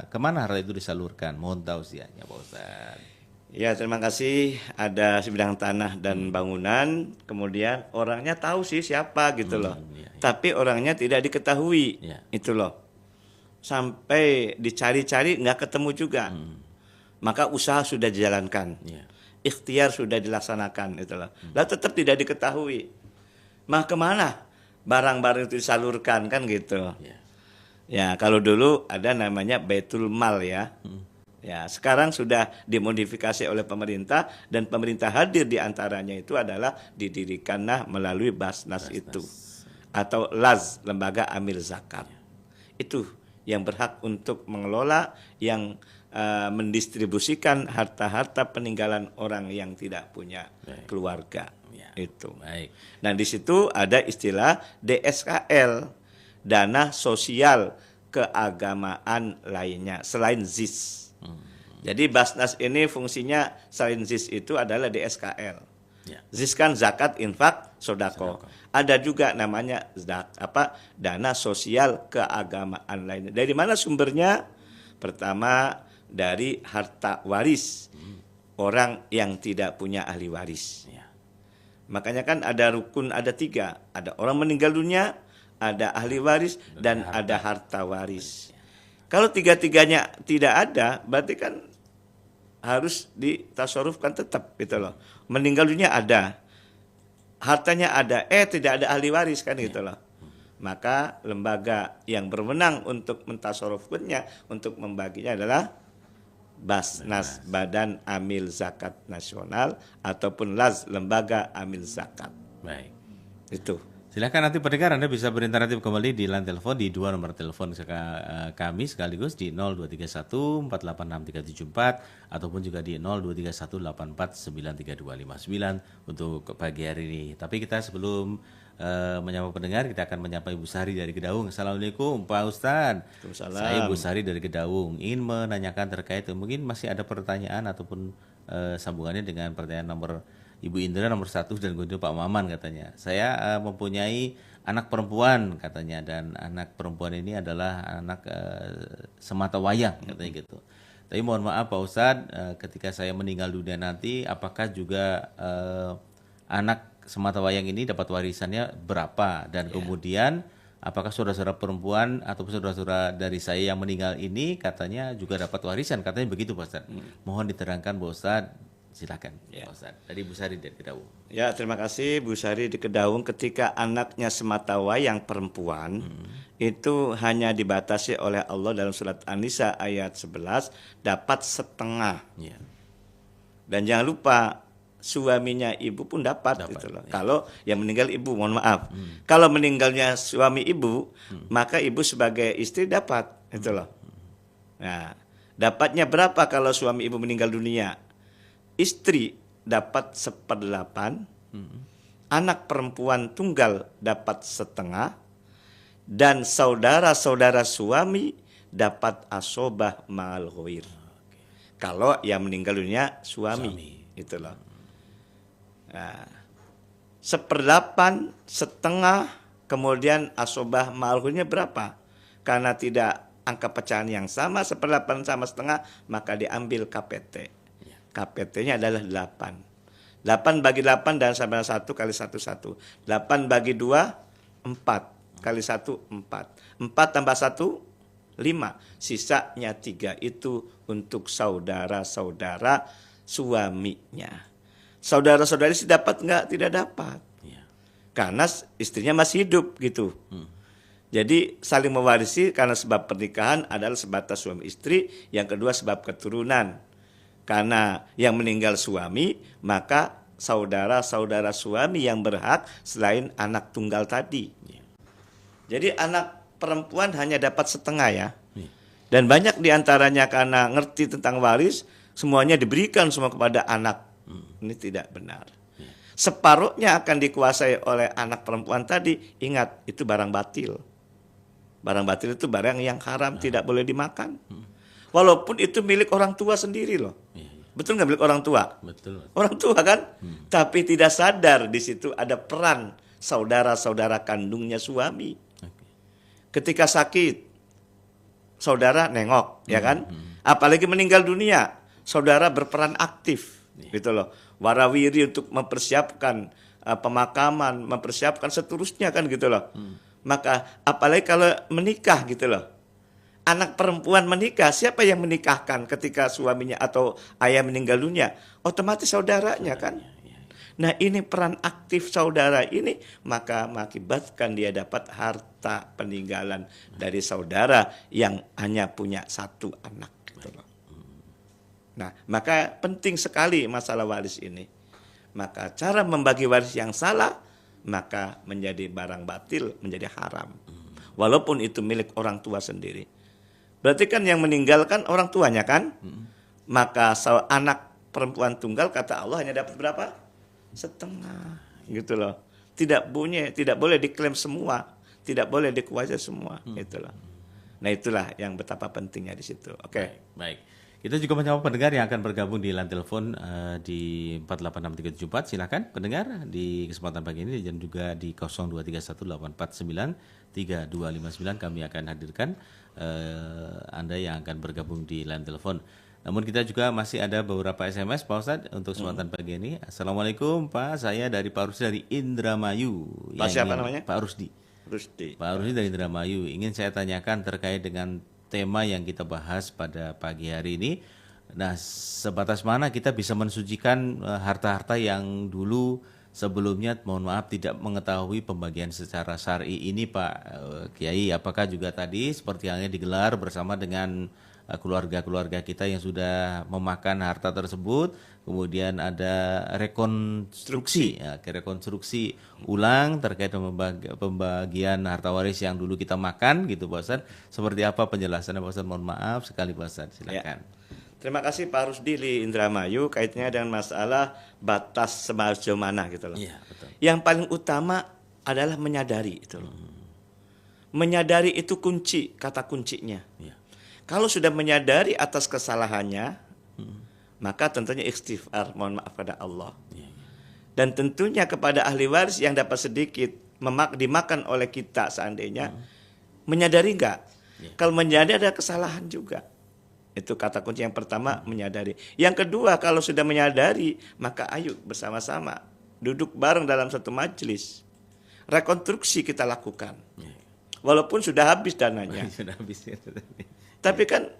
kemana harta itu disalurkan? Mohon tausiahnya Pak Ustadz. Ya, terima kasih. Ada sebidang tanah dan bangunan, kemudian orangnya tahu sih siapa gitu loh. Iya. Tapi orangnya tidak diketahui. Iya. Itu loh. Sampai dicari-cari nggak ketemu juga. Maka usaha sudah dijalankan. Iya. Ikhtiar sudah dilaksanakan itu loh. Lah tetap tidak diketahui. Maka kemana barang-barang itu disalurkan kan gitu. Iya. Ya, kalau dulu ada namanya Baitul Mal ya. Ya, sekarang sudah dimodifikasi oleh pemerintah dan pemerintah hadir di antaranya itu adalah didirikanlah melalui Basnas itu atau LAZ, Lembaga Amil Zakat. Itu yang berhak untuk mengelola, yang mendistribusikan harta-harta peninggalan orang yang tidak punya keluarga. Ya. Itu. Baik. Nah, di situ ada istilah DSKL, dana sosial keagamaan lainnya selain ZIS. Jadi Basnas ini fungsinya selain ZIS itu adalah DSKL. Ya. ZIS kan zakat, infak, sodako. Ada juga namanya dana sosial keagamaan lainnya. Dari mana sumbernya? Pertama dari harta waris orang yang tidak punya ahli waris. Ya. Makanya kan ada rukun, ada 3. Ada orang meninggal dunia, ada ahli waris, dan ada harta waris. Kalau 3-tiganya tidak ada, berarti kan harus ditasarufkan tetap gitu loh. Meninggal dunia ada, hartanya ada, tidak ada ahli waris kan gitu loh. Maka lembaga yang berwenang untuk mentasarufkannya, untuk membaginya adalah Basnas, Badan Amil Zakat Nasional, ataupun LAZ, Lembaga Amil Zakat. Baik. Itu. Silakan nanti pendengar Anda bisa berinteraktif kembali di line telepon di 2 nomor telepon kami sekaligus di 0231 486 374 ataupun juga di 0231 84 93259 untuk pagi hari ini. Tapi kita sebelum menyapa pendengar, kita akan menyapa Ibu Sari dari Kedaung. Assalamualaikum Pak Ustadz. Saya Ibu Sari dari Kedaung, ingin menanyakan terkait mungkin masih ada pertanyaan ataupun sambungannya dengan pertanyaan nomor Ibu Indra nomor 1 dan kemudian Pak Maman katanya. Saya mempunyai anak perempuan katanya, dan anak perempuan ini adalah anak sematawayang katanya gitu. Tapi mohon maaf Pak Ustadz, ketika saya meninggal dunia nanti apakah juga anak sematawayang ini dapat warisannya berapa, dan kemudian apakah saudara-saudara perempuan ataupun saudara-saudara dari saya yang meninggal ini katanya juga dapat warisan, katanya begitu Pak Ustadz. Mohon diterangkan Pak Ustadz. Silakan, Pak Ustadz. Dari Bu Sari dari Kedaung. Ya, terima kasih Bu Sari di Kedaung. Ketika anaknya sematawayang perempuan, itu hanya dibatasi oleh Allah dalam surat An-Nisa ayat 11, dapat setengah. Ya. Dan jangan lupa suaminya ibu pun dapat gitu loh. Ya. Kalau yang meninggal ibu, mohon maaf. Kalau meninggalnya suami ibu, maka ibu sebagai istri dapat gitu loh. Nah, dapatnya berapa kalau suami ibu meninggal dunia? Istri dapat 1/8, anak perempuan tunggal dapat setengah, dan saudara-saudara suami dapat asobah ma'al ghair. Kalau yang meninggal dunia suami. Itu loh. Nah, 1/8, setengah, kemudian asobah ma'al ghairnya berapa? Karena tidak angka pecahan yang sama, 1/8 sama setengah, maka diambil KPT. KPT-nya adalah 8. 8 bagi 8 dan sama 1 kali 1, 1. 8 bagi 2, 4. Kali 1, 4. 4 tambah 1, 5. Sisanya 3. Itu untuk saudara-saudara suaminya. Saudara-saudari sih dapat enggak? Tidak dapat. Karena istrinya masih hidup gitu. Jadi saling mewarisi karena sebab pernikahan adalah sebatas suami istri. Yang kedua sebab keturunan. Karena yang meninggal suami, maka saudara-saudara suami yang berhak selain anak tunggal tadi. Jadi anak perempuan hanya dapat setengah ya. Dan banyak diantaranya karena ngerti tentang waris, semuanya diberikan semua kepada anak. Ini tidak benar. Separuhnya akan dikuasai oleh anak perempuan tadi. Ingat, itu barang batil. Barang batil itu barang yang haram, tidak boleh dimakan. Walaupun itu milik orang tua sendiri loh. Betul nggak milik orang tua? Betul. Orang tua kan? Tapi tidak sadar di situ ada peran saudara-saudara kandungnya suami. Ketika sakit, saudara nengok, ya kan? Apalagi meninggal dunia, saudara berperan aktif, gitu loh. Warawiri untuk mempersiapkan pemakaman, mempersiapkan seterusnya kan gitu loh. Maka apalagi kalau menikah gitu loh. Anak perempuan menikah, siapa yang menikahkan ketika suaminya atau ayah meninggal dunia? Otomatis saudaranya kan. Nah ini peran aktif saudara ini, maka mengakibatkan dia dapat harta peninggalan dari saudara yang hanya punya satu anak. Gitu loh. Nah maka penting sekali masalah waris ini. Maka cara membagi waris yang salah, maka menjadi barang batil, menjadi haram. Walaupun itu milik orang tua sendiri. Berarti kan yang meninggalkan orang tuanya kan? Maka anak perempuan tunggal kata Allah hanya dapat berapa? Setengah. Gitu loh. Tidak boleh diklaim semua, tidak boleh dikuasai semua, gitu loh. Nah, itulah yang betapa pentingnya di situ. Oke. Baik. Kita juga menyapa pendengar yang akan bergabung di line telepon di 4867374. Silakan pendengar di kesempatan pagi ini dan juga di 02318493259 kami akan hadirkan Anda yang akan bergabung di line telepon. Namun kita juga masih ada beberapa SMS Pak Ustadz untuk kesempatan pagi ini. Assalamualaikum Pak, saya dari Pak Rusdi dari Indramayu. Pak siapa namanya? Pak Rusdi. Pak Rusdi dari Indramayu. Ingin saya tanyakan terkait dengan tema yang kita bahas pada pagi hari ini. Nah, sebatas mana kita bisa mensucikan harta-harta yang dulu sebelumnya mohon maaf tidak mengetahui pembagian secara syar'i ini Pak Kiai. Apakah juga tadi seperti halnya digelar bersama dengan keluarga-keluarga kita yang sudah memakan harta tersebut, kemudian ada rekonstruksi ulang terkait pembagian harta waris yang dulu kita makan gitu Pak Ustadz. Seperti apa penjelasannya Pak Ustadz? Mohon maaf sekali Pak Ustadz, silakan. Ya. Terima kasih Pak Rusdi di Indramayu kaitannya dengan masalah batas sejauh mana gitu loh. Ya, betul. Yang paling utama adalah menyadari itu loh. Menyadari itu kunci, kata kuncinya. Ya. Kalau sudah menyadari atas kesalahannya, maka tentunya istighfar, mohon maaf pada Allah. Dan tentunya kepada ahli waris yang dapat sedikit dimakan oleh kita seandainya, menyadari enggak? Kalau menyadari ada kesalahan juga. Itu kata kunci yang pertama, menyadari. Yang kedua, kalau sudah menyadari, maka ayo bersama-sama duduk bareng dalam satu majelis. Rekonstruksi kita lakukan. Walaupun sudah habis dananya. Sudah habis ya. Tapi kan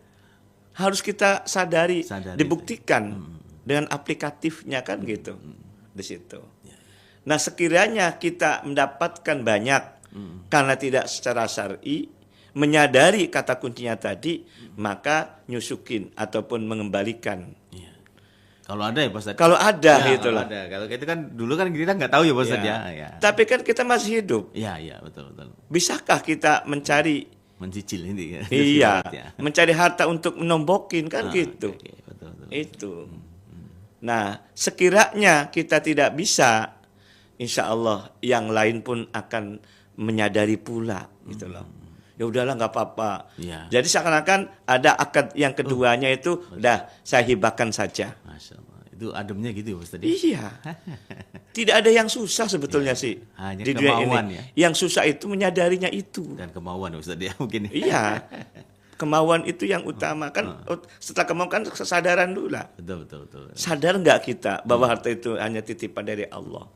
harus kita sadari dibuktikan dengan aplikatifnya kan gitu di situ. Nah sekiranya kita mendapatkan banyak karena tidak secara syar'i, menyadari kata kuncinya tadi, maka nyusukin ataupun mengembalikan. Kalau ada ya Pak Ustadz? Kalau ada gitu loh. Kalau itu kan dulu kan kita nggak tahu ya Pak Ustadz ya. Tapi kan kita masih hidup. Iya betul. Bisakah kita mencicil ini ya? Iya, mencari harta untuk menombokin kan gitu. Betul. Itu. Nah, sekiranya kita tidak bisa insya Allah yang lain pun akan menyadari pula gitu loh. Ya udahlah nggak apa-apa. Iya. Jadi seakan-akan ada akad yang keduanya itu udah saya hibahkan saja. Masya Allah. Itu ademnya gitu ya Ustaz. Iya. Tidak ada yang susah sebetulnya sih Hanya di dunia kemauan ini. ya. Yang susah itu menyadarinya itu. Dan kemauan ya Ustaz ya mungkin. Iya. Kemauan itu yang utama kan. Setelah kemauan kan kesadaran dulu lah. Betul. Sadar nggak kita bahwa harta itu hanya titipan dari Allah?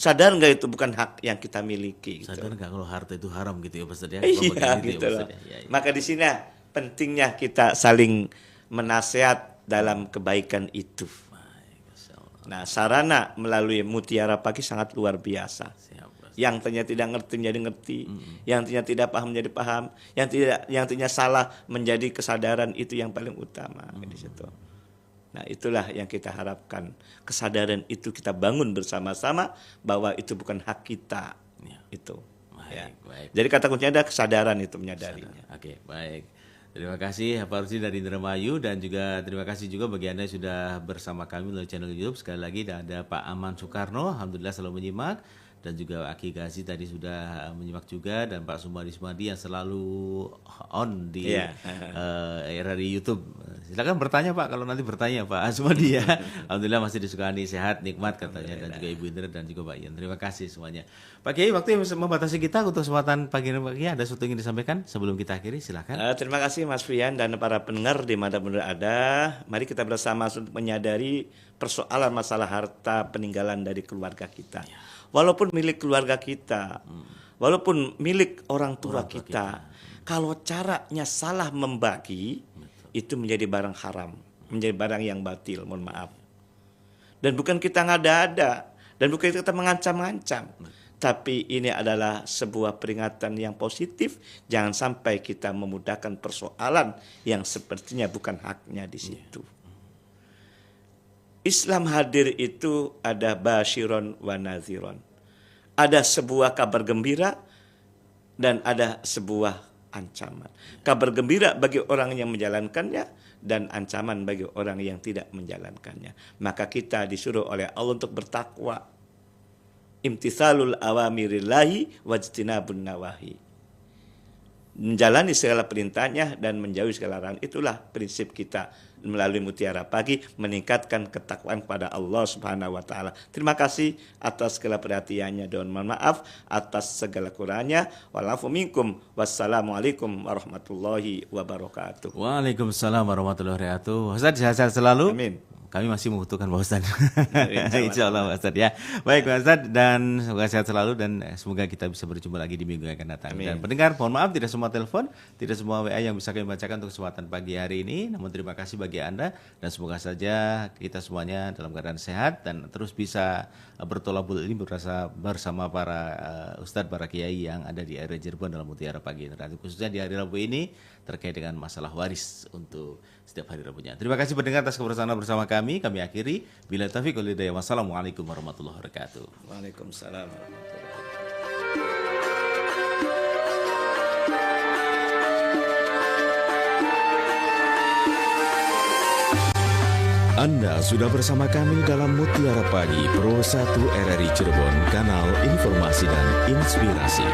Sadar nggak itu bukan hak yang kita miliki? Gitu. Sadar nggak kalau harta itu haram gitu ya Ustaz ya? Iya Begitu gitu ya, loh. Ustaz ya? Ya. Maka di sini pentingnya kita saling menasehat dalam kebaikan itu. Baik, Masya Allah. Nah, sarana melalui Mutiara Pagi sangat luar biasa. Siap, Ustaz. Yang ternyata tidak ngerti menjadi ngerti, yang ternyata tidak paham menjadi paham, yang ternyata salah menjadi kesadaran, itu yang paling utama di situ. Nah, itulah yang kita harapkan. Kesadaran itu kita bangun bersama-sama bahwa itu bukan hak kita. Ya. Itu. Baik, Ya. baik. Jadi kata kuncinya ada kesadaran itu menyadarinya. Oke, baik. Terima kasih Pak Rusdi dari Indramayu dan juga terima kasih juga bagi Anda yang sudah bersama kami melalui channel YouTube. Sekali lagi ada Pak Aman Soekarno, alhamdulillah selalu menyimak, dan juga Aki Gazi tadi sudah menyimak juga, dan Pak Sumadi yang selalu on di era di YouTube. Silakan bertanya Pak, kalau nanti bertanya Pak Sumadi ya. Alhamdulillah masih disukani, sehat, nikmat katanya, dan juga Ibu Indra dan juga Pak Ian. Terima kasih semuanya. Pak Kiai, waktu yang membatasi kita untuk kesempatan pagi ini Pak Kiai, ada sesuatu yang ingin disampaikan sebelum kita akhiri? Silakan. Terima kasih Mas Fian dan para pendengar di mana pun ada. Mari kita bersama untuk menyadari persoalan masalah harta peninggalan dari keluarga kita. Walaupun milik keluarga kita, walaupun milik orang tua kita, kalau caranya salah membagi, itu menjadi barang haram, menjadi barang yang batil, mohon maaf. Dan bukan kita ngada-ada, dan bukan kita mengancam-ancam, tapi ini adalah sebuah peringatan yang positif. Jangan sampai kita memudahkan persoalan yang sepertinya bukan haknya di situ. Islam hadir itu ada basyiron wa nadhiron. Ada sebuah kabar gembira dan ada sebuah ancaman. Kabar gembira bagi orang yang menjalankannya dan ancaman bagi orang yang tidak menjalankannya. Maka kita disuruh oleh Allah untuk bertakwa. Imtithalul awamirillahi wajtinabun nawahi. Menjalani segala perintahnya dan menjauhi segala larangan. Itulah prinsip kita melalui Mutiara Pagi, meningkatkan ketakwaan kepada Allah Subhanahu wa taala. Terima kasih atas segala perhatiannya dan mohon maaf atas segala kurangnya. Walafu minkum. Wassalamualaikum warahmatullahi wabarakatuh. Waalaikumsalam warahmatullahi wabarakatuh. Ustaz sehat-sehat selalu. Amin. Kami masih membutuhkan Pak Ustaz. Insya Allah Pak Ustaz ya. Baik Pak Ustaz, dan semoga sehat selalu dan semoga kita bisa berjumpa lagi di minggu yang akan datang. Amin. Dan pendengar, mohon maaf tidak semua telepon, tidak semua WA yang bisa kami bacakan untuk kesempatan pagi hari ini. Namun terima kasih bagi Anda dan semoga saja kita semuanya dalam keadaan sehat dan terus bisa bertolabul ini bersama para Ustadz, para Kiai yang ada di area Cirebon dalam Mutiara Pagi. Khususnya di hari Rabu ini terkait dengan masalah waris untuk setiap hari Rabunya. Terima kasih pendengar atas kebersamaan bersama kami. Kami akhiri. Bila taufiq wal hidayah. Wassalamualaikum warahmatullahi wabarakatuh. Waalaikumsalam warahmatullahi wabarakatuh. Anda sudah bersama kami dalam Mutiara Pagi Pro 1 RRI Cirebon, kanal informasi dan inspirasi.